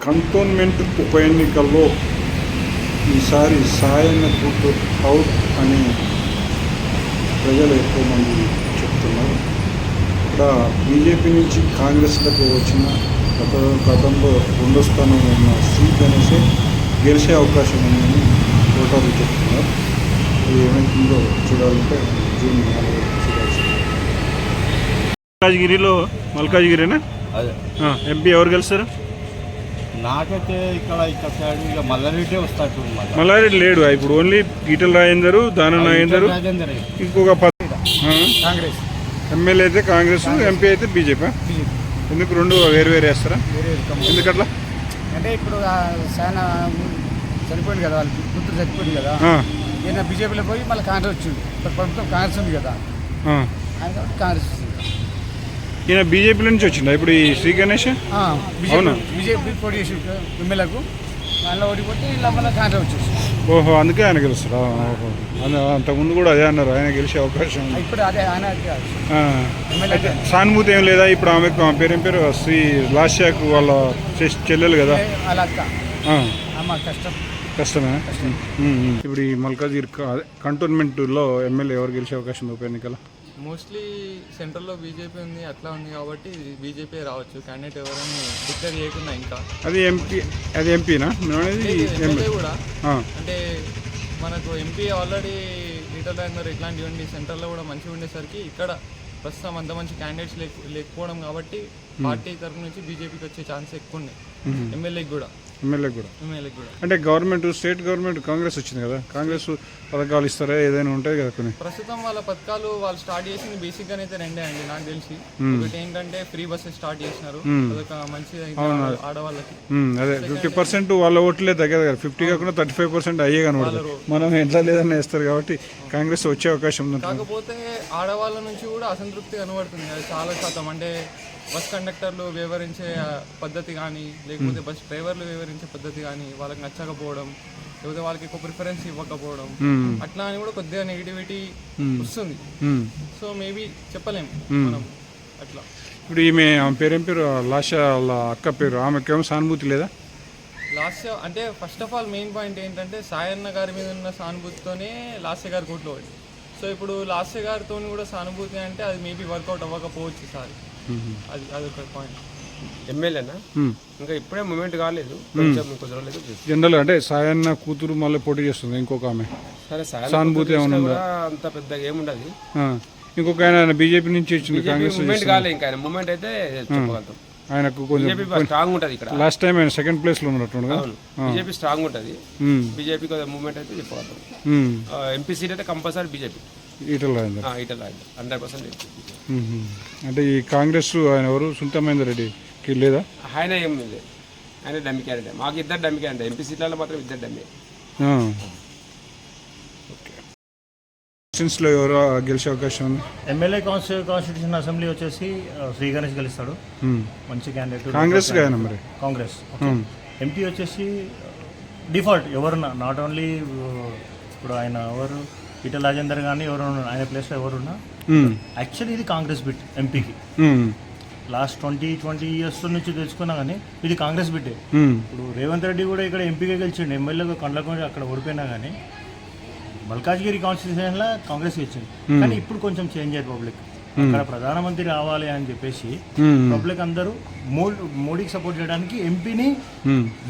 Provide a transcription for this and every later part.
Cantonment ఉప ఎన్నికల్లో ఈసారి సాయన్న కూతురు అవుట్ అని ప్రజలు ఎక్కువ మంది చెప్తున్నారు. ఇక్కడ బీజేపీ నుంచి కాంగ్రెస్లకు వచ్చిన గతంలో రెండో స్థానంలో ఉన్న శ్రీ గణేషే గెలిచే అవకాశం ఉందని ఓటర్లు చెప్తున్నారు. అది ఏమైతుందో చూడాలంటే జూన్ 4 చూడాల్సింది. మల్కాజ్గిరినా ఎంపీ ఎవరు గెలుస్తారు? నాకైతే ఇక్కడ సైడ్ ఇక మల్లారెడ్డి వస్తాడు. మల్లారెడ్డి లేడు ఇప్పుడు, ఓన్లీ ఈటల రాజేందర్, దానం నాగేందర్, ఇంకొక కాంగ్రెస్ ఎమ్మెల్యే అయితే కాంగ్రెస్, ఎంపీ అయితే బీజేపీ. ఎందుకు రెండు వేరు వేరు వేస్తారా? ఎందుకట్లా అంటే ఇప్పుడు చాలా చనిపోయింది కదా, వాళ్ళకి కూతురు చనిపోయింది కదా, ఈయన బీజేపీలో పోయి మళ్ళీ కాంగ్రెస్ వచ్చింది. ఇప్పుడు ప్రభుత్వం కాంగ్రెస్ ఉంది కదా, ఆయన కాబట్టి కాంగ్రెస్ వచ్చింది. ఈయన బీజేపీ నుంచి వచ్చిందా ఇప్పుడు ఈ శ్రీ గణేష్? అవునా, బీజేపీ పోటీ చేసి ఎమ్మెల్యేకు దానిలో ఓడిపోతే ఇలా మళ్ళీ కాంగ్రెస్ వచ్చేసి. ఓహో, అందుకే ఆయన గెలుస్తారా? ఓహో, అంతకుముందు కూడా అదే అన్నారు, ఆయన గెలిచే అవకాశం. ఇప్పుడు అదే ఆయన సానుభూతి ఏం లేదా? ఇప్పుడు ఆమె పేరేం పేరు, శ్రీ లాస్యాకు వాళ్ళ చెల్లెలు కదా, అలా కష్టమే. ఇప్పుడు ఈ మల్కాజ్గిరి కంటోన్మెంట్లో ఎమ్మెల్యే ఎవరు గెలిచే అవకాశం ఉప ఎన్నికల? మోస్ట్లీ సెంట్రల్లో బీజేపీ ఉంది, అట్లా ఉంది కాబట్టి బీజేపీ రావచ్చు. క్యాండిడేట్ ఎవరైనా డిక్లేర్ చేయకుండా ఇంకా అది ఎంపీనా ఎమ్మెల్యే కూడా. అంటే మనకు ఎంపీ ఆల్రెడీ ఈటల రాజేందర్ ఇట్లాంటివి సెంట్రల్లో కూడా మంచిగా ఉండేసరికి ఇక్కడ ప్రస్తుతం అంత మంచి క్యాండిడేట్స్ లేకపోవడం కాబట్టి పార్టీ తరఫు నుంచి బీజేపీకి వచ్చే ఛాన్స్ ఎక్కువ ఉన్నాయి. ఎమ్మెల్యేకి కూడా అంటే గవర్నమెంట్, స్టేట్ గవర్నమెంట్ కాంగ్రెస్ వచ్చింది కదా, కాంగ్రెస్ పథకాలు ఇస్తారా ఏదైనా ఉంటాయి కదా కొన్ని. ప్రస్తుతం వాళ్ళ పథకాలు వాళ్ళు స్టార్ట్ చేసింది బేసిక్ గా అయితే రెండే అండి నాకు తెలిసి. ఒకటి ఏంటంటే ఫ్రీ బస్సెస్ స్టార్ట్ చేసినారు, అదొక మంచిది ఆడవాళ్ళకి. అదే 50% వాళ్ళ ఓట్లే తగ్గదు కదా, 50 కాకుండా 35% అయ్యే కనబడదు. మనం ఎట్లా లేదని వేస్తారు కాబట్టి కాంగ్రెస్ వచ్చే అవకాశం ఉంది. కాకపోతే ఆడవాళ్ళ నుంచి కూడా అసంతృప్తి కనబడుతుంది, అది చాలా శాతం. అంటే బస్ కండక్టర్లు వివరించే పద్ధతి కానీ, లేకపోతే బస్ డ్రైవర్లు వివరించే పద్ధతి కానీ వాళ్ళకి నచ్చకపోవడం, లేకపోతే వాళ్ళకి ఎక్కువ ప్రిఫరెన్స్ ఇవ్వకపోవడం, అట్లా అని కూడా కొద్దిగా నెగిటివిటీ వస్తుంది. సో మేబీ చెప్పలేము మనం అట్లా. ఇప్పుడు ఈమె ఆమె పేరేం పేరు, లాస్య వాళ్ళ అక్క పేరు, ఆమెకేమో సానుభూతి లేదా? లాస్య అంటే first of all main point ఏంటంటే సాయన్న గారి మీద ఉన్న సానుభూతితోనే లాస్య గారి కోట్లో పడింది. సో ఇప్పుడు లాస్య గారితో కూడా సానుభూతి అంటే అది మేబీ వర్కౌట్ అవ్వకపోవచ్చు సార్. అది ఒక పాయింట్. ఎమ్మెల్యేనా ఇంకా ఇప్పుడే మూమెంట్ కాలేదు, జనరల్ అంటే సాయన్న కూతురు మళ్ళీ పోటీ చేస్తుంది ఇంకొక ఆమె. సరే, సానుభూతి అంత పెద్దగా ఏముండదు. ఇంకొక ఆయన బీజేపీ నుంచి వచ్చింది, కాంగ్రెస్ మూమెంట్ కాలేదు ఇంకా. ఆయన మూమెంట్ అయితే చెప్పగలుగుతాం, ఆయనకు కొంచెం స్ట్రాంగ్ ఉంటుంది. ఇక్కడ లాస్ట్ టైం ఆయన సెకండ్ ప్లేస్ లో ఉన్నట్టు బీజేపీ స్ట్రాంగ్ ఉంటుంది. బీజేపీ మూమెంట్ అయితే చెప్పగలుగుతాం. ఎంపీ సీట్ అయితే కంపల్సరీ బీజేపీ, ఈటల రాజేందర్ 100%. అంటే ఈ కాంగ్రెస్ ఆయన ఎవరు, సుంతమేందర్ రెడ్డికి లేదా? ఆయన ఏం లేదు, ఆయన డమ్మి క్యాండిడేట్. మాకు ఇద్దరు డమ్మి క్యాండిడేట్, ఎంపీ సీట్లలో మాత్రం ఇద్దరు డమ్మి. లో ఎవరు గెలిచే అవకాశం ఉంది? ఎమ్మెల్యే కాన్స్టిట్యూషన్ అసెంబ్లీ వచ్చేసి శ్రీ గణేష్ గెలుస్తాడు, మంచి క్యాండిడేట్. కాంగ్రెస్ మరి కాంగ్రెస్. ఎంపీ వచ్చేసి డిఫాల్ట్ ఎవరున్నా, నాట్ ఓన్లీ ఇప్పుడు ఆయన ఎవరు ఈటల రాజేందర్ కానీ ఎవరు ఆయన ప్లేస్లో ఎవరున్నా, యాక్చువల్లీ ఇది కాంగ్రెస్ బిట్ ఎంపీకి. లాస్ట్ 20 years నుంచి తెలుసుకున్నా కానీ ఇది కాంగ్రెస్ బిట్టే. ఇప్పుడు రేవంత్ రెడ్డి కూడా ఇక్కడ ఎంపీగా గెలిచిండు, ఎమ్మెల్యేగా కండ్లకొని అక్కడ ఓడిపోయినా కానీ మల్కాజ్గిరి కాన్స్టిట్యూషన్లో కాంగ్రెస్ గెలిచింది. కానీ ఇప్పుడు కొంచెం చేంజ్ అయ్యారు పబ్లిక్, అక్కడ ప్రధానమంత్రి రావాలి అని చెప్పేసి పబ్లిక్ అందరూ మోడీకి సపోర్ట్ చేయడానికి ఎంపీని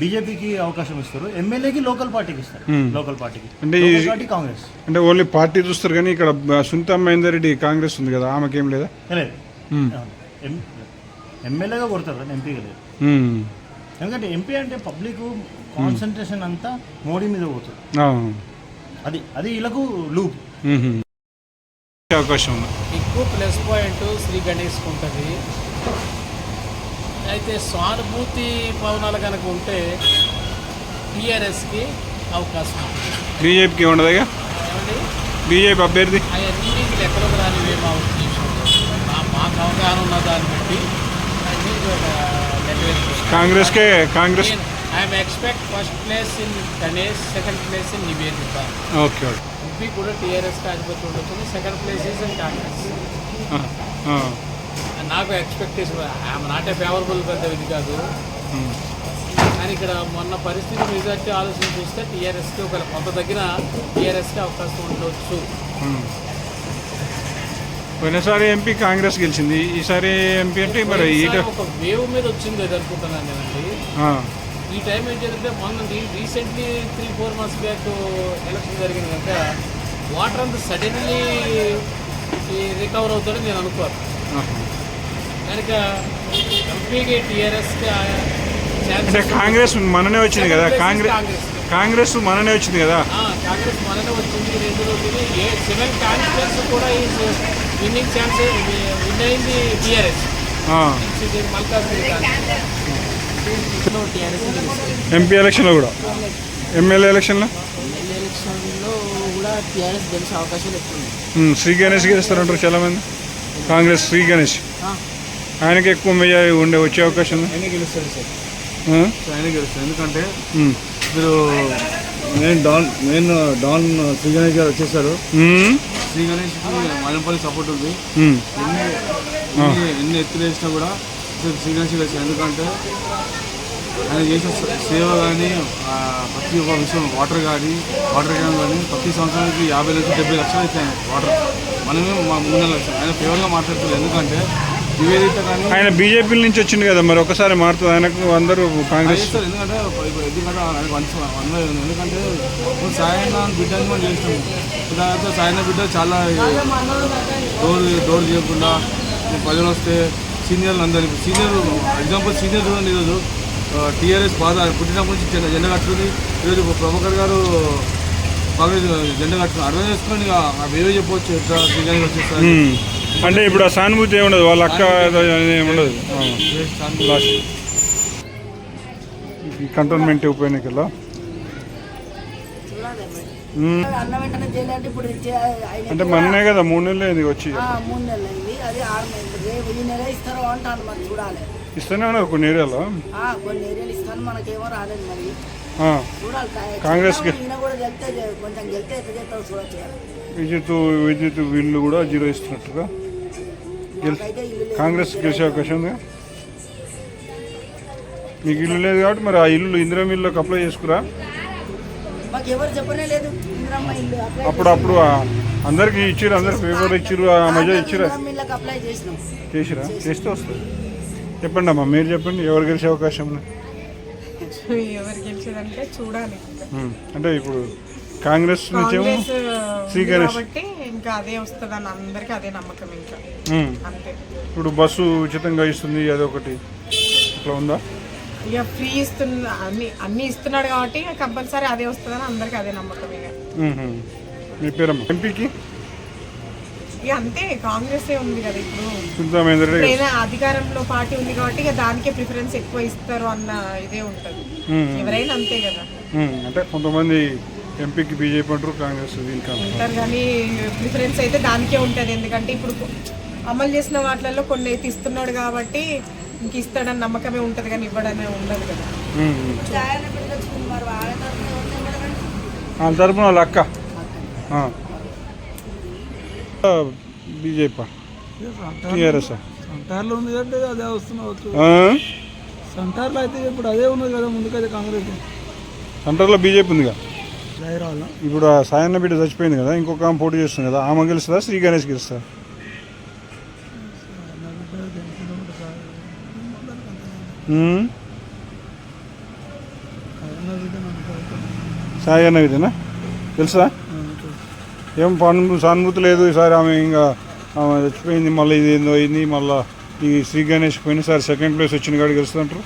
బీజేపీకి అవకాశం ఇస్తారు, ఎమ్మెల్యేకి లోకల్ పార్టీకి ఇస్తారు. లోకల్ పార్టీకి అంటే కాంగ్రెస్ అంటే ఓన్లీ పార్టీ చూస్తారు. కానీ ఇక్కడ సునీతామహేందర్ రెడ్డి కాంగ్రెస్ ఉంది కదా, ఆమెకేం లేదా? లేదు, ఎమ్మెల్యేగా కొడతారు కానీ ఎంపీగా లేదు. ఎందుకంటే ఎంపీ అంటే పబ్లిక్ కాన్సన్ట్రేషన్ అంతా మోడీ మీద పోతుంది. అది వీళ్ళకు లూప్ అవకాశం ఉంది. ఎక్కువ ప్లస్ పాయింట్ శ్రీ గణేష్కి ఉంటుంది. అయితే సానుభూతి పవనాలు కనుక ఉంటే టీఆర్ఎస్కి అవకాశం ఉంది. బీజేపీకి ఉండదు ఏమండి, బీజేపీ అభ్యర్థి అవన్నీ లెక్కలకు రానివేమో మాకు అవగాహన ఉన్న దాన్ని బట్టి కాంగ్రెస్కే. Congress I'm expect first place in Ganesh, second place in Nivedita. Okay, MP కూడా టీఆర్ఎస్కి ఆధిపత్యం ఉండొచ్చు, second place is in Congress. నాకు expectation, I'm not a favourable పెద్ద ఇది కాదు, కానీ కానీ ఇక్కడ మొన్న పరిస్థితి మెజార్టీ ఆలోచన చూస్తే టీఆర్ఎస్కి ఒకవేళ కొంత తగ్గిన టీఆర్ఎస్కి అవకాశం ఉండవచ్చు. పోయినసారి ఎంపీ కాంగ్రెస్ గెలిచింది, ఈసారి ఎంపీ అంటే మరి ఒక వేవ్ మీద వచ్చింది అది అనుకుంటున్నాను నేనండి. ఈ టైం ఏంటంటే మొన్న రీసెంట్లీ 3-4 months బ్యాక్ ఎలక్షన్ జరిగింది కనుక వాటర్ అంతా సడన్లీ రికవర్ అవుతాడని నేను అనుకోను. కనుక ఎంపీకి టీఆర్ఎస్కి అంటే కాంగ్రెస్ మననే వచ్చింది కదా, కాంగ్రెస్ మననే వచ్చింది కదా, కాంగ్రెస్ మననే వచ్చింది. రెండులో 7 కాన్స్టిట్యూన్స్ కూడా ఈ విన్నింగ్ ఛాన్స్ విన్ అయింది టీఆర్ఎస్. మల్కాజ్గిరి ఎంపీ ఎలక్షన్లో కూడా, ఎమ్మెల్యే ఎలక్షన్లో కూడా టీఆర్ఎస్ గెలిచే అవకాశాలు ఎక్కువ. శ్రీ గణేష్ గెలుస్తారంటారు చాలామంది. కాంగ్రెస్ శ్రీ గణేష్ ఆయనకి ఎక్కువ మెజారిటీ వచ్చే అవకాశం ఉంది. ఆయన గెలుస్తారు సార్, ఆయన గెలుస్తారు. ఎందుకంటే మీరు మెయిన్ డాన్ శ్రీ గణేష్ గారు వచ్చేసారు. శ్రీ గణేష్ మదనపల్లి సపోర్ట్ ఉంది. ఎన్ని ఎత్తులు వేసినా కూడా శ్రీ గణేష్ గెలిచారు. ఎందుకంటే ఆయన చేసిన సేవ కానీ ప్రతి ఒక్క విషయం వాటర్ క్యాన్ కానీ ప్రతి సంవత్సరానికి 50 నుంచి 70 లక్షలు ఇచ్చాయి వాటర్. మనమే 3 లక్షలు. ఆయన ఫేవర్గా మాట్లాడుతున్నారు. ఎందుకంటే నివేదిత కానీ ఆయన బీజేపీ నుంచి వచ్చింది కదా, మరి ఒకసారి మారుతుంది ఆయనకు. అందరూ కాంగ్రెస్ ఎందుకంటే ఎందుకంటే సాయన్న బిడ్డని మనం చేస్తాము. దాంతో సాయన్న బిడ్డ చాలా డోర్ చేయకుండా ప్రజలు వస్తే సీనియర్లు అందరికీ ఎగ్జాంపుల్ సీనియర్ చూడండి. ఈరోజు టీఆర్ఎస్ బాధ పుట్టినప్పటి నుంచి జెండా కట్టుకుంది. ఈరోజు ప్రభాకర్ గారు కాంగ్రెస్ జెండా కట్టుకుని అర్థం చేసుకొని వేరే చెప్పవచ్చు ఎట్లా శ్రీగారికి వచ్చేస్తారు. అంటే ఇప్పుడు ఆ సానుభూతి ఏముండదు, వాళ్ళ అక్క ఏముండదు. ఈ కంటోన్మెంట్ ఉప ఎన్నికల్లో అంటే మొన్నే కదా 3 నెలలు అయింది వచ్చి. 3 నెలలు అయింది. అది 6 నెలలు ఈ నెల ఇస్తారో అంటాను, మరి చూడాలి. ఇస్తూనే ఉన్నారు కొన్ని ఏరియాలో, కొన్ని ఏరియాలు ఇస్తాను, మనకేమో రాలేదు. మరి చూడాలి. కాంగ్రెస్ ఈయన కూడా గెలితే కొంచెం గెలితే ఎట్లా చేస్తారో చూడొచ్చు. విద్యుత్ బిల్లు కూడా 0 ఇస్తున్నట్టుగా కాంగ్రెస్ గెలిచే అవకాశం ఉంది. మీకు ఇల్లు లేదు కాబట్టి మరి ఆ ఇల్లు ఇందిరా ఇల్లుకి అప్లై చేసుకురా. మాకు ఎవరు చెప్పనే లేదు. అప్పుడు అందరికి ఇచ్చిర్రు, అందరికి పేపర్ ఇచ్చిర్రు, ఆ మధ్య ఇచ్చిరా అప్లై చేసినాం. చేసిరా? చేస్తే వస్తుంది. చెప్పండి అమ్మా, మీరు చెప్పండి ఎవరు గెలిచే అవకాశం ఉంది? ఎవరు గెలిచేదంటే చూడాలి. అంటే ఇప్పుడు కాంగ్రెస్ నుంచేమో శ్రీ గణేష్ కాబట్టి ఇంకా అదే వస్తుందని అందరికీ అదే నమ్మకం. ఇంకా అంతే. ఇప్పుడు బస్సు ఉచితంగా ఇస్తుంది, అదొకటి ఇట్లా ఉందా? ఇక ఫ్రీ ఇస్తున్నా అన్ని ఇస్తున్నాడు కాబట్టి కంపల్సరీ అదే వస్తుందని అందరికీ అదే నమ్మకం. ఇక మీ పేరమ్మా? ఎంపీకి ఇక అంతే కాంగ్రెసే ఉంది కదా ఇప్పుడు. అధికారంలో పార్టీ ఉంది కాబట్టి ఇక దానికే ప్రిఫరెన్స్ ఎక్కువ ఇస్తారు అన్న ఇదే ఉంటుంది. ఎవరైనా అంతే కదా. అంటే కొంతమంది ఎంపీకి బీజేపీ అంటారు, కాంగ్రెస్ అంటారు, కానీ ప్రిఫరెన్స్ అయితే దానికే ఉంటుంది. ఎందుకంటే ఇప్పుడు అమలు చేసిన వాటిలలో కొన్ని అయితే ఇస్తున్నాడు కాబట్టి ఇంక ఇస్తాడని నమ్మకమే ఉంటుంది, కానీ ఇవ్వడనే ఉండదు కదా. వాళ్ళ తరపున వాళ్ళ అక్క బీజేపీ టీఆర్ఎస్ సెంటర్లో ఉంది అంటే అదే వస్తున్నవచ్చు. సెంటర్లో అయితే ఇప్పుడు అదే ఉన్నది కదా, ముందుకైతే కాంగ్రెస్. సెంటర్లో బీజేపీ ఉందిగా. ఇప్పుడు ఆ సాయన్న బిడ్డ చచ్చిపోయింది కదా, ఇంకొక ఆమె పోటీ చేస్తుంది కదా, ఆమె గెలుస్తుందా శ్రీ గణేష్ గెలుస్తా? సాయన్న బిడ్డనా తెలుసా? ఏం సానుభూతి లేదు ఈసారి. ఆమె ఇంకా ఆమె చచ్చిపోయింది, మళ్ళీ ఇది ఏందో అయింది. మళ్ళీ ఈ శ్రీ గణేష్ పోయినసారి 2nd ప్లేస్ వచ్చిన కాడికి గెలుస్తుంటారు.